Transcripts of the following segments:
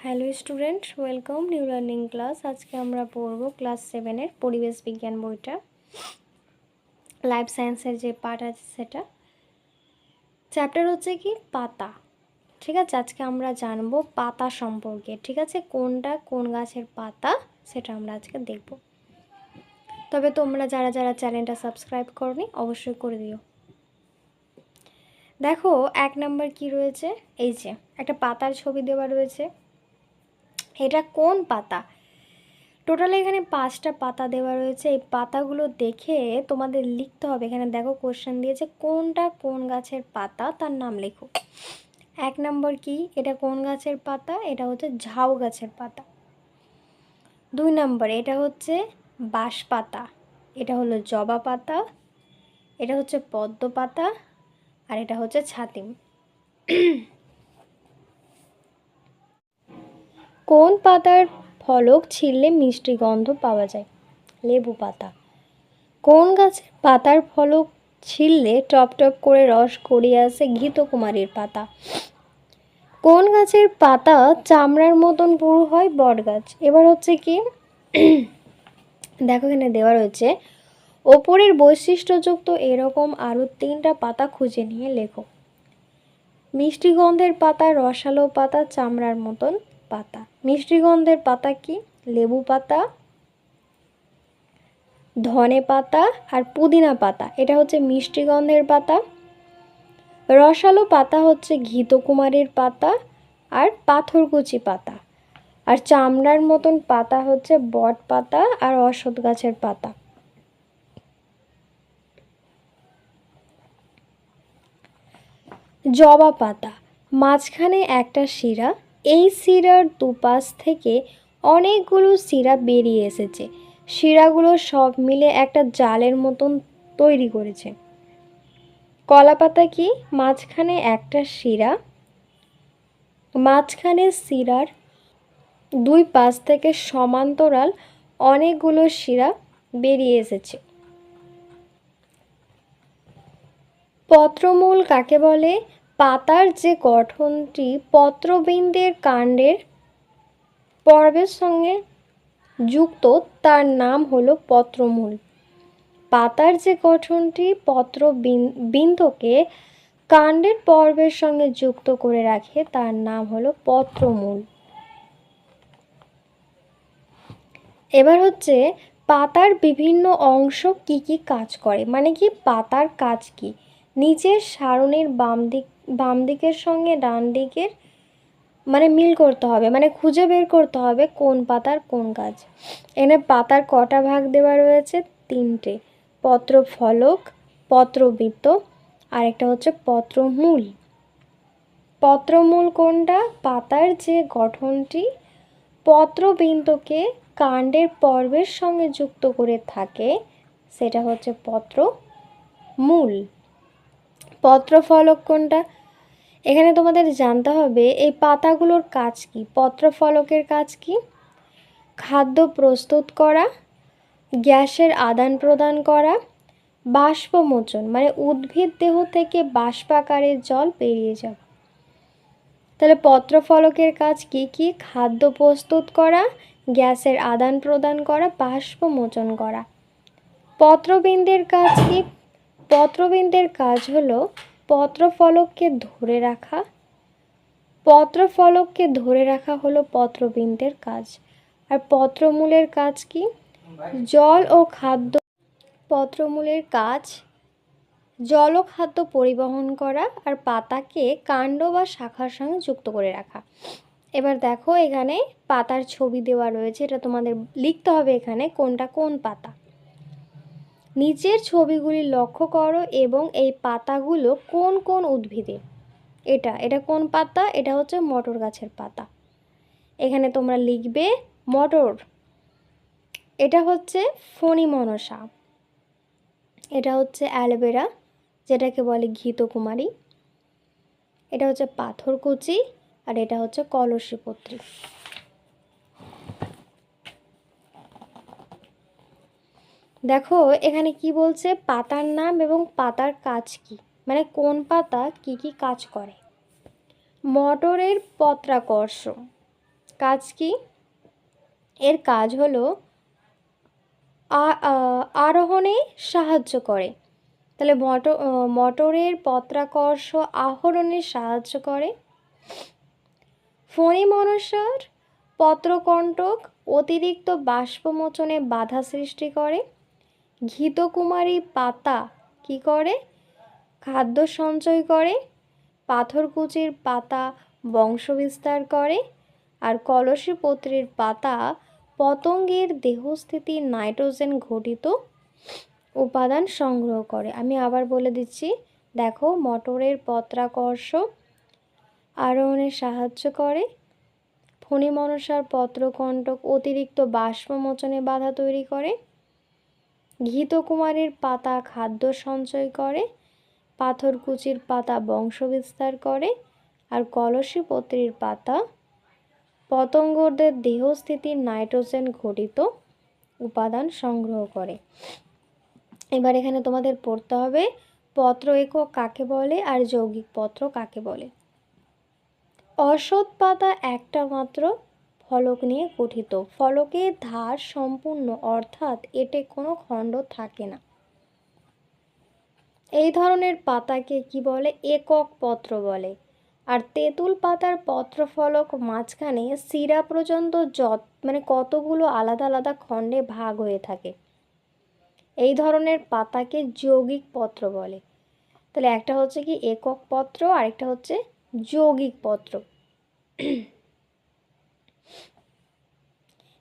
Hello student, welcome new learning class. আজকে আমরা পড়ব ক্লাস 7-এর পরিবেশ বিজ্ঞান বইটা, লাইফ সায়েন্সের যে পার্ট আছে সেটা। চ্যাপ্টার হচ্ছে কি পাতা। ঠিক আছে, আজকে আমরা জানবো পাতা সম্পর্কে। ঠিক আছে, কোনটা কোন গাছের পাতা সেটা আমরা আজকে দেখব। তবে তোমরা যারা যারা চ্যানেলটা সাবস্ক্রাইব করনি অবশ্যই করে দিও। দেখো 1 নাম্বার কি রয়েছে, এই যে একটা পাতার ছবি দেওয়া রয়েছে। এটা কোন পাতা? টোটাল এখানে 5টা পাতা দেওয়া রয়েছে। এই পাতাগুলো দেখে তোমাদের লিখতে হবে। এখানে দেখো কোশ্চেন দিয়েছে কোনটা কোন গাছের পাতা, তার নাম লেখো। 1 নম্বর কি, এটা কোন গাছের পাতা? এটা হচ্ছে ঝাউ গাছের পাতা। 2 নম্বর, এটা হচ্ছে বাঁশ পাতা, এটা হলো জবা পাতা, এটা হচ্ছে পদ্ম পাতা, আর এটা হচ্ছে ছাতিম। কোন পাতার ফলক ছিঁড়লে মিষ্টি গন্ধ পাওয়া যায়? লেবু পাতা। কোন গাছের পাতার ফলক ছিঁড়লে টপ টপ করে রস গড়িয়ে আসে? ঘৃতকুমারীর পাতা। কোন গাছের পাতা চামড়ার মতন পুরু হয়? বট গাছ। এবার হচ্ছে কি, দেখো এখানে দেওয়া রয়েছে ওপরের বৈশিষ্ট্যযুক্ত এরকম আরও 3টা পাতা খুঁজে নিয়ে লেখো। মিষ্টি গন্ধের পাতা, রসালো পাতা, চামড়ার মতন পাতা। মিষ্টি গন্ধের পাতা কি? লেবু পাতা, ধনে পাতা আর পুদিনা পাতা, এটা হচ্ছে মিষ্টি গন্ধের পাতা। রসালো পাতা হচ্ছে ঘৃতকুমারীর পাতা আর পাথরকুচি পাতা। আর চামড়ার মতন পাতা হচ্ছে বট পাতা আর অশ্বত্থ গাছের পাতা। জবা পাতা, মাঝখানে একটা শিরা, এই শিরার দুপাশ থেকে অনেকগুলো শিরা বেরিয়ে এসেছে। শিরাগুলো সব মিলে একটা জালের মতন তৈরি করেছে। কলা পাতা কি? মাঝখানে একটা শিরা, মাঝখানে শিরার 2 পাশ থেকে সমান্তরাল অনেকগুলো শিরা বেরিয়ে এসেছে। পত্রমূল কাকে বলে? পাতার যে গঠনটি পত্রবৃন্দের কাণ্ডের পর্বের সঙ্গে যুক্ত তার নাম হলো পত্রমূল। পাতার যে গঠনটি পত্রবৃন্দকে কাণ্ডের পর্বের সঙ্গে যুক্ত করে রাখে তার নাম হলো পত্রমূল। এবার হচ্ছে পাতার বিভিন্ন অংশ কি কি কাজ করে, মানে কি পাতার কাজ কি? নিচের সারণীর বাম দিকের সঙ্গে ডান দিকের মানে মিল করতে হবে, মানে খুঁজে বের করতে হবে কোন পাতার কোন কাজ। এখানে পাতার কটা ভাগ দেওয়া রয়েছে? 3টে। পত্র ফলক, পত্রবৃত্ত, আর একটা হচ্ছে পত্রমূল। পত্রমূল কোনটা? পাতার যে গঠনটি পত্রবৃন্দকে কাণ্ডের পর্বের সঙ্গে যুক্ত করে থাকে সেটা হচ্ছে পত্রমূল। পত্রফলক কোনটা? এখানে তোমাদের জানতে হবে এই পাতাগুলোর কাজ কি। পত্রফলকের কাজ কি? খাদ্য প্রস্তুত করা, গ্যাসের আদান প্রদান করা, বাষ্পমোচন মানে উদ্ভিদ দেহ থেকে বাষ্পাকারে জল বেরিয়ে যাবে। তাহলে পত্রফলকের কাজ কি কি? খাদ্য প্রস্তুত করা, গ্যাসের আদান প্রদান করা, বাষ্পমোচন করা। পত্রবৃন্দের কাজ কি? পত্রবৃন্দের কাজ হলো পত্রফলককে ধরে রাখা। পত্রফলককে ধরে রাখা হলো পত্রবৃন্দের কাজ। আর পত্রমূলের কাজ কি? জল ও খাদ্য। পত্রমূলের কাজ জল ও খাদ্য পরিবহন করা আর পাতাকে কাণ্ড বা শাখার সঙ্গে যুক্ত করে রাখা। এবার দেখো এখানে পাতার ছবি দেওয়া রয়েছে, এটা তোমাদের লিখতে হবে এখানে কোনটা কোন পাতা। নিচের ছবিগুলি লক্ষ্য করো এবং এই পাতাগুলো কোন কোন উদ্ভিদের। এটা কোন পাতা? এটা হচ্ছে মটর গাছের পাতা। এখানে তোমরা লিখবে মটর। এটা হচ্ছে ফণি মনসা, এটা হচ্ছে অ্যালোভেরা যেটাকে বলে ঘৃতকুমারী, এটা হচ্ছে পাথরকুচি, আর এটা হচ্ছে কলসীপত্রী। দেখো এখানে কি বলছে, পাতার নাম এবং পাতার কাজ কি, মানে কোন পাতা কি কি কাজ করে। মটরের পত্রাকর্ষ, কাজ কি? এর কাজ হলো আরোহণে সাহায্য করে। তাহলে মটরের পত্রাকর্ষ আহরণে সাহায্য করে। ফণী মনসার পত্রকণ্টক অতিরিক্ত বাষ্পমোচনে বাধা সৃষ্টি করে। ঘৃতকুমারী পাতা কি করে? খাদ্য সঞ্চয় করে। পাথরকুচির পাতা বংশবিস্তার করে। আর কলসীপত্রীর পাতা পতঙ্গের দেহস্থিতি নাইট্রোজেন ঘটিত উপাদান সংগ্রহ করে। আমি আবার বলে দিচ্ছি, দেখো, মটরের পত্রাকর্ষ আরোহণে সাহায্য করে। ফণী মনসার পত্রকণ্টক অতিরিক্ত বাষ্পমোচনে বাধা তৈরি করে। ঘৃতকুমারীর পাতা খাদ্য সঞ্চয় করে। পাথরকুচির পাতা বংশবিস্তার করে। আর কলসীপত্রীর পাতা পতঙ্গদের দেহস্থিতির নাইট্রোজেন ঘটিত উপাদান সংগ্রহ করে। এবার এখানে তোমাদের পড়তে হবে পত্র একক কাকে বলে আর যৌগিক পত্র কাকে বলে। অসৎ পাতা একটা মাত্র ফলক নিয়ে গঠিত। ফলকের ধার সম্পূর্ণ, অর্থাৎ এতে কোনো খণ্ড থাকে না। এই ধরনের পাতাকে কি বলে? একক পত্র বলে। আর তেঁতুল পাতার পত্রফলক মাঝখানে শিরা পর্যন্ত কতগুলো আলাদা আলাদা খণ্ডে ভাগ হয়ে থাকে। এই ধরনের পাতাকে যৌগিক পত্র বলে। তাহলে একটা হচ্ছে কি একক পত্র, আরেকটা হচ্ছে যৌগিক পত্র।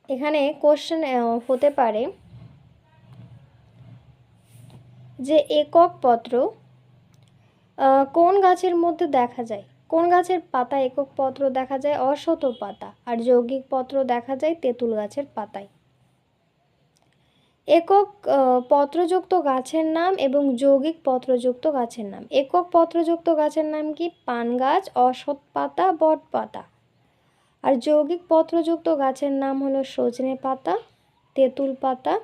এখানে কোশ্চেন হতে পারে যে একক পত্র কোন গাছের মধ্যে দেখা যায়? কোন গাছের পাতা একক পত্র দেখা যায়? অশত পাতা। আর যৌগিক পত্র দেখা যায় তেঁতুল গাছের পাতায়। একক পত্রযুক্ত গাছের নাম এবং যৌগিক পত্রযুক্ত গাছের নাম। একক পত্রযুক্ত গাছের নাম কি? পান গাছ, অশত পাতা, বট পাতা। আর যৌগিক পত্রযুক্ত গাছের নাম হলো সজনে পাতা, তেঁতুল পাতা,